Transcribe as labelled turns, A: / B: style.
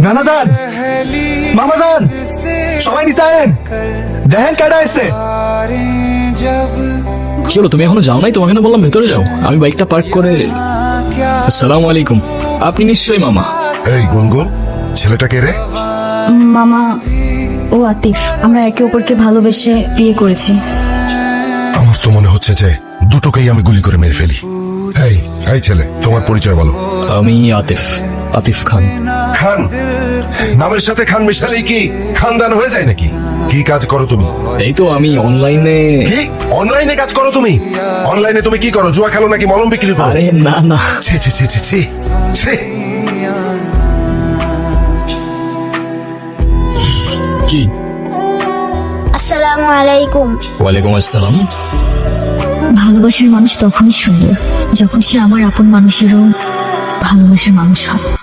A: নানাজান, মামাজান, সবাই নিচে আয়েন। দেখেন কেডা এসছে।
B: কি হলো, তুমি এখনো যাও নাই? তোমাকে না বললাম ভেতরে যাও। আমি বাইকটা পার্ক করে। আসসালামু আলাইকুম। আপনি নিশ্চয়ই মামা?
C: এই গুনগুন, ছেলেটা কে রে?
D: মামা, ও আতিফ। আমরা একে অপরকে ভালোবেসে বিয়ে করেছি।
C: আমার তো মনে হচ্ছে যে দুটোকেই আমি গুলি করে মেরে ফেলি। এই এই ছেলে, তোমার পরিচয় বলো।
B: আমি আতিফ, আতিফ খান।
C: খান? নামের সাথে খান মিশালেই কি খানদান হয়ে যায় নাকি? কি কাজ করো তুমি?
B: এই তো আমি অনলাইনে।
C: কি অনলাইনে কাজ করো তুমি? অনলাইনে তুমি কি করো? জুয়া খেলো নাকি মলম বিক্রি করো?
B: আরে না না।
C: ছি ছি ছি ছি ছি ছি।
B: কি?
E: আসসালামু আলাইকুম।
B: ওয়ালাইকুম আসসালাম।
D: ভালোবাসার মানুষ তখনই সুন্দর যখন সে আমার আপন মানুষেরও ভালোবাসার মানুষ হয়।